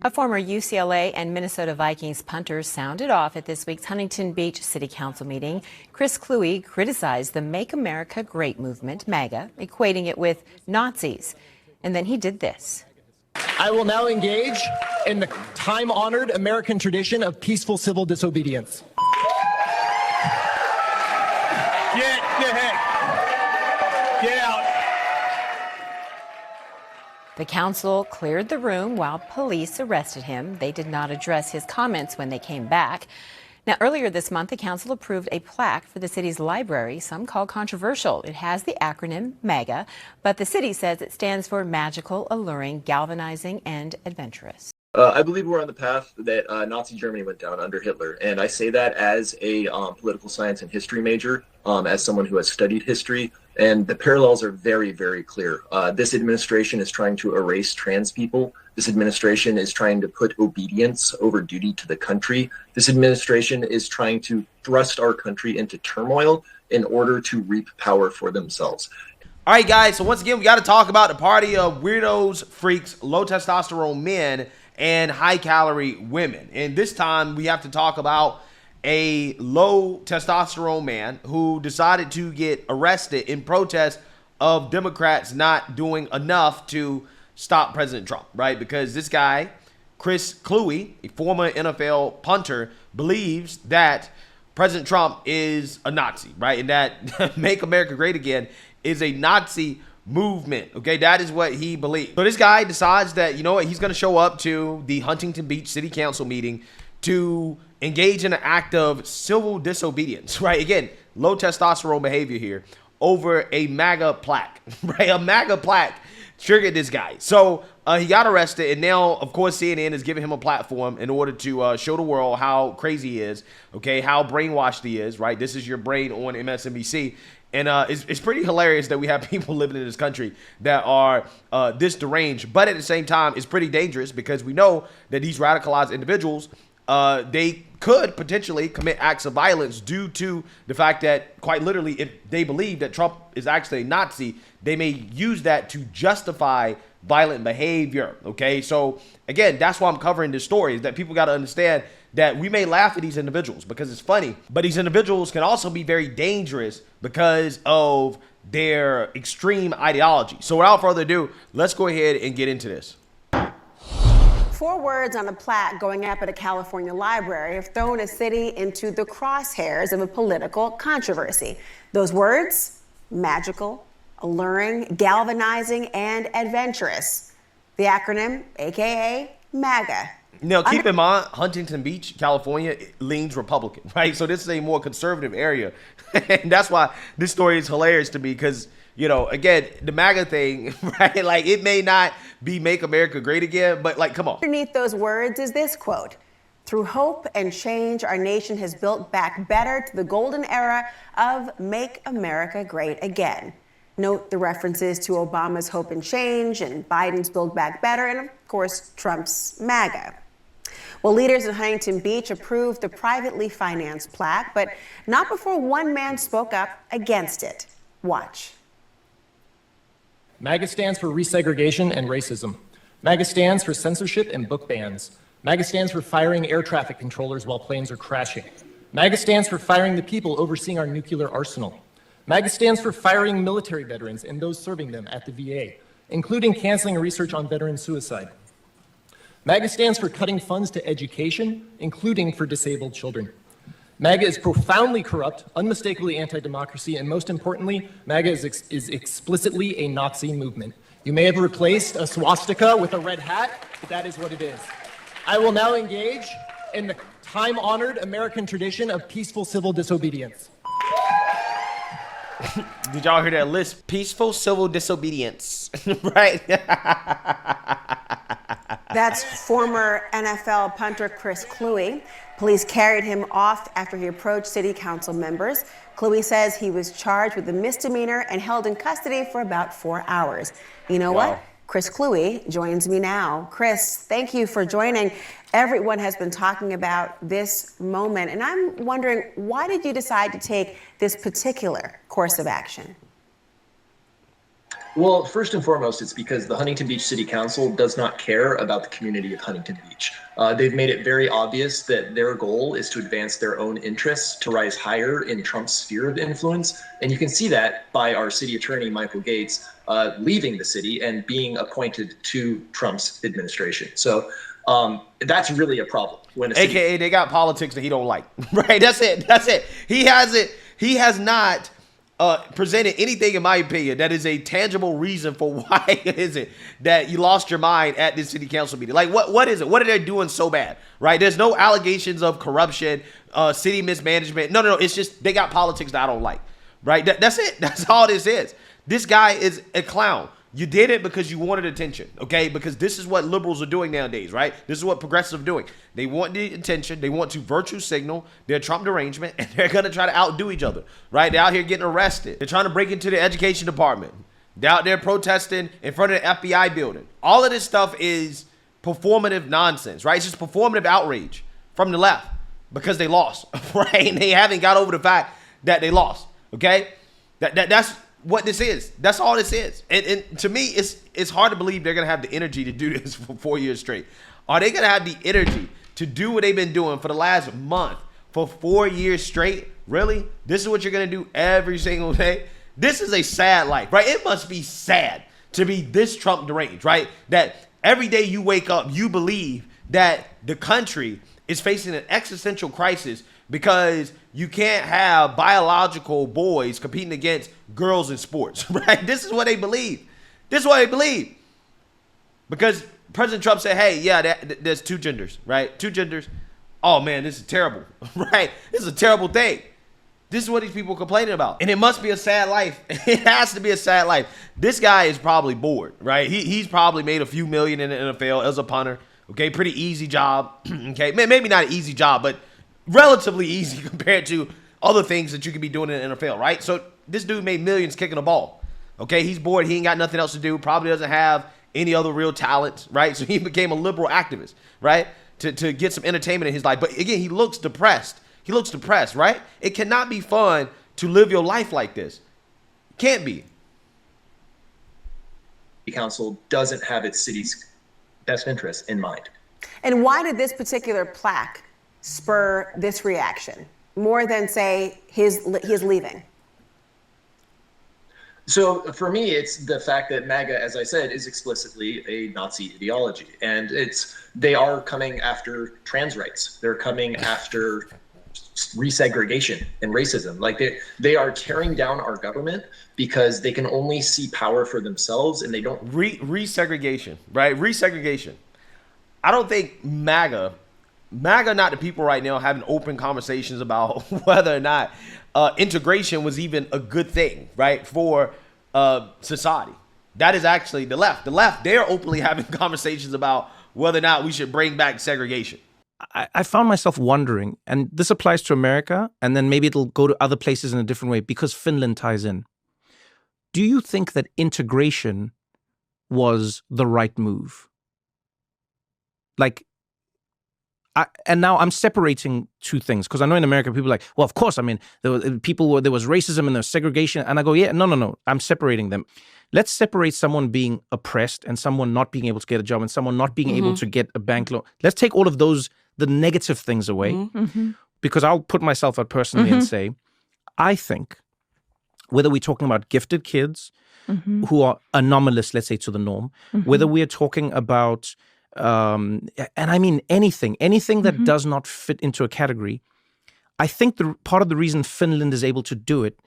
A former UCLA and Minnesota Vikings punter sounded off at this week's Huntington Beach City Council meeting. Chris Kluwe criticized the Make America Great movement, MAGA, equating it with Nazis. And then he did this. I will now engage in the time-honored American tradition of peaceful civil disobedience. Get out. The council cleared the room while police arrested him. They did not address his comments when they came back. Now, earlier this month, the council approved a plaque for the city's library, some call controversial. It has the acronym MAGA, but the city says it stands for magical, alluring, galvanizing, and adventurous. I believe we're on the path that Nazi Germany went down under Hitler, and I say that as a political science and history major, as someone who has studied history, and the parallels are very, very clear. This administration is trying to erase trans people. This administration is trying to put obedience over duty to the country. This administration is trying to thrust our country into turmoil in order to reap power for themselves. All right, guys, so once again, we got to talk about the party of weirdos, freaks, low testosterone men, and high-calorie women. And this time, we have to talk about a low testosterone man who decided to get arrested in protest of Democrats not doing enough to stop President Trump, right? Because this guy, Chris Kluwe, a former NFL punter, believes that President Trump is a Nazi, right? And that Make America Great Again is a Nazi movement. Okay, that is what he believes. So this guy decides that, you know what, he's going to show up to the Huntington Beach City Council meeting to engage in an act of civil disobedience, right? Again, low testosterone behavior here over a MAGA plaque, right? A MAGA plaque triggered this guy. So he got arrested, and now, of course, CNN is giving him a platform in order to show the world how crazy he is, okay, how brainwashed he is, right? This is your brain on MSNBC. And it's pretty hilarious that we have people living in this country that are this deranged. But at the same time, it's pretty dangerous because we know that these radicalized individuals, they could potentially commit acts of violence due to the fact that, quite literally, if they believe that Trump is actually a Nazi, they may use that to justify violent behavior. Okay, so again, that's why I'm covering this story, is that people got to understand that we may laugh at these individuals because it's funny, but these individuals can also be very dangerous because of their extreme ideology. So without further ado, let's go ahead and get into this. 4 words on a plaque going up at a California library have thrown a city into the crosshairs of a political controversy. Those words: magical, alluring, galvanizing, and adventurous. The acronym, aka MAGA. Now, keep in mind, Huntington Beach, California, leans Republican, right? So this is a more conservative area. And that's why this story is hilarious to me because, you know, again, the MAGA thing, right? Like, it may not be Make America Great Again, but, like, come on. Underneath those words is this quote: "Through hope and change, our nation has built back better to the golden era of Make America Great Again." Note the references to Obama's hope and change and Biden's Build Back Better and, of course, Trump's MAGA. Well, leaders in Huntington Beach approved the privately financed plaque, but not before one man spoke up against it. Watch. MAGA stands for resegregation and racism. MAGA stands for censorship and book bans. MAGA stands for firing air traffic controllers while planes are crashing. MAGA stands for firing the people overseeing our nuclear arsenal. MAGA stands for firing military veterans and those serving them at the VA, including canceling research on veteran suicide. MAGA stands for cutting funds to education, including for disabled children. MAGA is profoundly corrupt, unmistakably anti-democracy, and most importantly, MAGA is explicitly a Nazi movement. You may have replaced a swastika with a red hat, but that is what it is. I will now engage in the time-honored American tradition of peaceful civil disobedience. Did y'all hear that list? Peaceful civil disobedience, right? That's former NFL punter Chris Kluwe. Police carried him off after he approached city council members. Kluwe says he was charged with a misdemeanor and held in custody for about 4 hours. You know what? Chris Kluwe joins me now. Chris, thank you for joining. Everyone has been talking about this moment, and I'm wondering, why did you decide to take this particular course of action? Well, first and foremost, it's because the Huntington Beach City Council does not care about the community of Huntington Beach. They've made it very obvious that their goal is to advance their own interests, to rise higher in Trump's sphere of influence. And you can see that by our city attorney, Michael Gates, leaving the city and being appointed to Trump's administration. So that's really a problem. When AKA they got politics that he don't like, right? That's it. He has not presented anything, in my opinion, that is a tangible reason for why is it that you lost your mind at this city council meeting. Like, what is it? What are they doing so bad, right? There's no allegations of corruption, city mismanagement. No. It's just they got politics that I don't like, right? That's it. That's all this is. This guy is a clown. You did it because you wanted attention, okay? Because this is what liberals are doing nowadays, right? This is what progressives are doing. They want the attention. They want to virtue signal their Trump derangement, and they're going to try to outdo each other, right? They're out here getting arrested. They're trying to break into the education department. They're out there protesting in front of the FBI building. All of this stuff is performative nonsense, right? It's just performative outrage from the left because they lost, right? And they haven't got over the fact that they lost, okay? That's what this is. That's all this is. And to me, it's hard to believe they're going to have the energy to do this for 4 years straight. Are they going to have the energy to do what they've been doing for the last month for 4 years straight? Really? This is what you're going to do every single day? This is a sad life, right? It must be sad to be this Trump deranged, right? That every day you wake up, you believe that the country is facing an existential crisis because you can't have biological boys competing against girls in sports, right? This is what they believe. This is what they believe. Because President Trump said, hey, yeah, there's two genders, right? Two genders. Oh, man, this is terrible, right? This is a terrible thing. This is what these people are complaining about. And it must be a sad life. It has to be a sad life. This guy is probably bored, right? He's probably made a few million in the NFL as a punter. Okay, pretty easy job. Okay, maybe not an easy job, but relatively easy compared to other things that you could be doing in the NFL, right? So this dude made millions kicking a ball. Okay, he's bored. He ain't got nothing else to do. Probably doesn't have any other real talents, right? So he became a liberal activist, right? To get some entertainment in his life. But again, he looks depressed. He looks depressed, right? It cannot be fun to live your life like this. Can't be. The council doesn't have its city's best interests in mind. And why did this particular plaque spur this reaction more than, say, his leaving? So for me, it's the fact that MAGA, as I said, is explicitly a Nazi ideology. And they are coming after trans rights. They're coming after resegregation and racism. Like they are tearing down our government because they can only see power for themselves and they don't. Resegregation, right? Resegregation. I don't think MAGA, not the people right now having open conversations about whether or not integration was even a good thing, right, for society. That is actually the left. The left, they're openly having conversations about whether or not we should bring back segregation. I found myself wondering, and this applies to America, and then maybe it'll go to other places in a different way because Finland ties in. Do you think that integration was the right move? Like, and now I'm separating two things because I know in America people are like, well, of course, I mean, there was racism and there was segregation. And I go, yeah, no, I'm separating them. Let's separate someone being oppressed and someone not being able to get a job and someone not being able to get a bank loan. Let's take all of those, the negative things away, because I'll put myself out personally and say, I think whether we're talking about gifted kids who are anomalous, let's say, to the norm, whether we are talking about and I mean anything that does not fit into a category, I think the part of the reason Finland is able to do it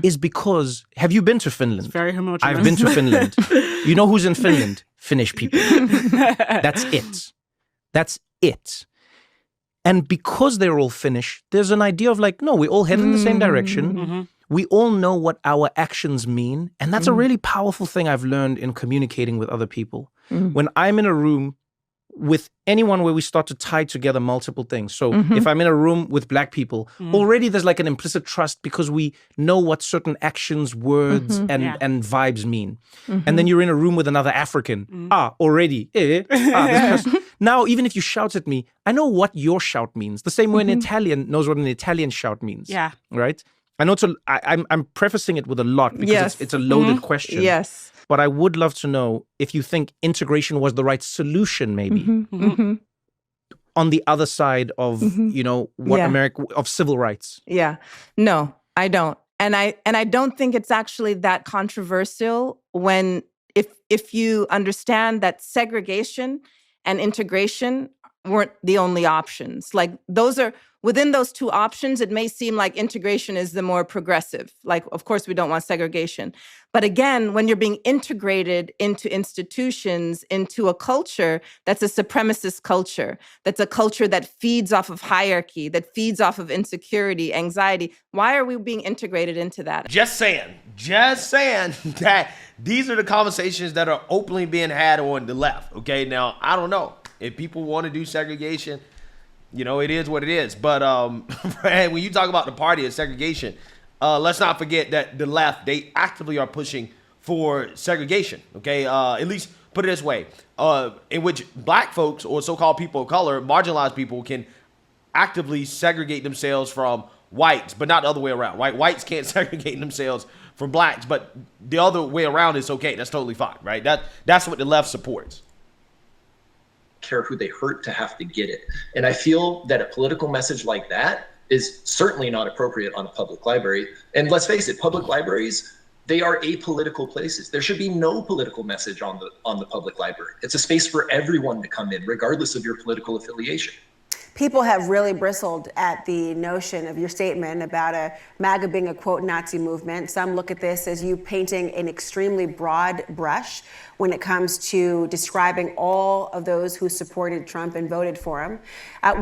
is because, have you been to Finland? It's very homogenous. I've been to Finland. You know who's in Finland? Finnish people. That's it. That's it. And because they're all Finnish, there's an idea of like, no, we all head in the same direction. We all know what our actions mean. And that's a really powerful thing I've learned in communicating with other people. When I'm in a room with anyone where we start to tie together multiple things. So if I'm in a room with Black people, already there's like an implicit trust because we know what certain actions, words, and vibes mean. And then you're in a room with another African. Already. This person. Now, even if you shout at me, I know what your shout means. The same way an Italian knows what an Italian shout means. Yeah. Right? I know I'm prefacing it with a lot because it's a loaded question. Yes. But I would love to know if you think integration was the right solution, maybe, on the other side of, what America, of civil rights. Yeah. No, I don't. And I don't think it's actually that controversial when if you understand that segregation and integration weren't the only options. Like those are within those two options, it may seem like integration is the more progressive. Like, of course, we don't want segregation. But again, when you're being integrated into institutions, into a culture that's a supremacist culture, that's a culture that feeds off of hierarchy, that feeds off of insecurity, anxiety, why are we being integrated into that? Just saying that these are the conversations that are openly being had on the left. Okay, now I don't know if people want to do segregation. It is what it is. But when you talk about the party of segregation, let's not forget that the left, they actively are pushing for segregation. Okay, at least put it this way, in which black folks or so-called people of color, marginalized people, can actively segregate themselves from whites, but not the other way around, right? Whites can't segregate themselves from blacks, but the other way around is okay. That's totally fine, right? That's what the left supports. Care who they hurt to have to get it. And I feel that a political message like that is certainly not appropriate on a public library. And let's face it, public libraries, they are apolitical places. There should be no political message on the public library. It's a space for everyone to come in, regardless of your political affiliation. People have really bristled at the notion of your statement about a MAGA being a, quote, Nazi movement. Some look at this as you painting an extremely broad brush when it comes to describing all of those who supported Trump and voted for him.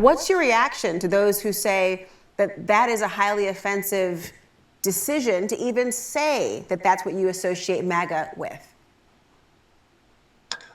What's your reaction to those who say that that is a highly offensive decision to even say that that's what you associate MAGA with?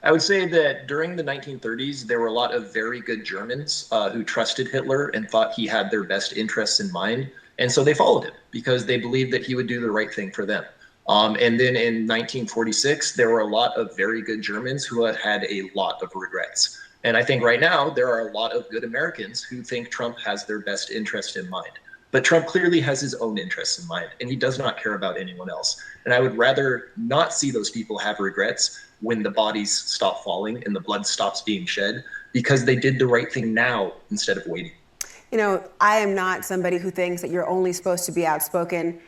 I would say that during the 1930s, there were a lot of very good Germans who trusted Hitler and thought he had their best interests in mind. And so they followed him because they believed that he would do the right thing for them. And then in 1946, there were a lot of very good Germans who had a lot of regrets. And I think right now, there are a lot of good Americans who think Trump has their best interest in mind. But Trump clearly has his own interests in mind, and he does not care about anyone else. And I would rather not see those people have regrets when the bodies stop falling and the blood stops being shed, because they did the right thing now instead of waiting. I am not somebody who thinks that you're only supposed to be outspoken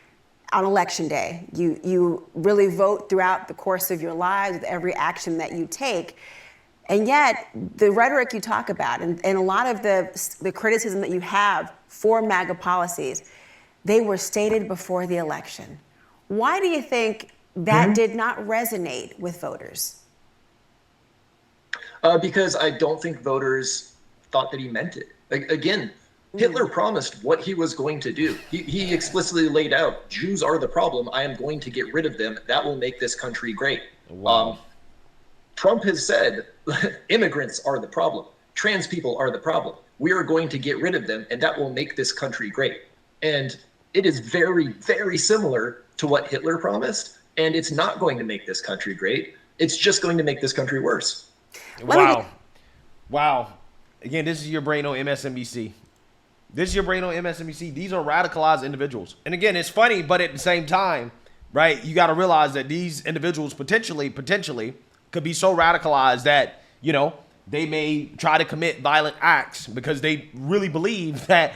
on election day. You really vote throughout the course of your lives with every action that you take. And yet, the rhetoric you talk about and a lot of the criticism that you have for MAGA policies, they were stated before the election. Why do you think that did not resonate with voters? Because I don't think voters thought that he meant it. Again, Hitler promised what he was going to do. He explicitly laid out, Jews are the problem. I am going to get rid of them. That will make this country great. Wow. Trump has said, immigrants are the problem. Trans people are the problem. We are going to get rid of them, and that will make this country great. And it is very, very similar to what Hitler promised. And it's not going to make this country great. It's just going to make this country worse. Wow. Again, this is your brain on MSNBC. These are radicalized individuals. And again, it's funny, but at the same time, right, you got to realize that these individuals potentially could be so radicalized that, they may try to commit violent acts because they really believe that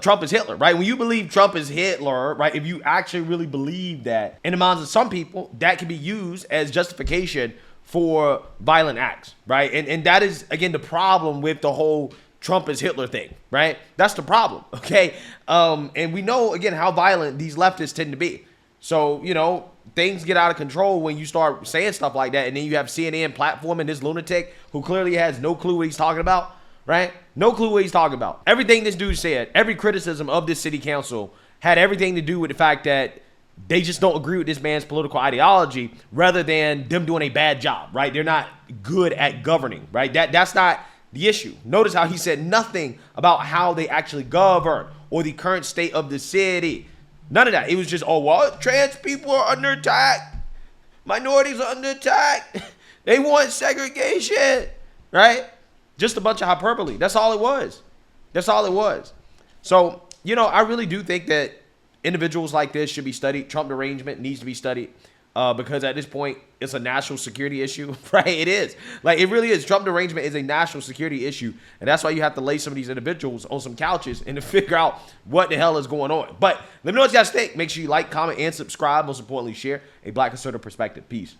Trump is Hitler, right? When you believe Trump is Hitler, right, if you actually really believe that, in the minds of some people, that can be used as justification for violent acts, right? And that is, again, the problem with the whole Trump is Hitler thing, right? That's the problem, okay? And we know, again, how violent these leftists tend to be. So, things get out of control when you start saying stuff like that. And then you have CNN platforming this lunatic who clearly has no clue what he's talking about, right? No clue what he's talking about. Everything this dude said, every criticism of this city council had everything to do with the fact that they just don't agree with this man's political ideology rather than them doing a bad job, right? They're not good at governing, right? That's not the issue. Notice how he said nothing about how they actually govern or the current state of the city. None of that. It was just, trans people are under attack. Minorities are under attack. They want segregation, right? Just a bunch of hyperbole. That's all it was. So, I really do think that individuals like this should be studied. Trump derangement needs to be studied. because at this point, it's a national security issue, right? It is. Like, it really is. Trump derangement is a national security issue, and that's why you have to lay some of these individuals on some couches and to figure out what the hell is going on. But let me know what you guys think. Make sure you like, comment, and subscribe. Most importantly, share a Black conservative perspective. Peace.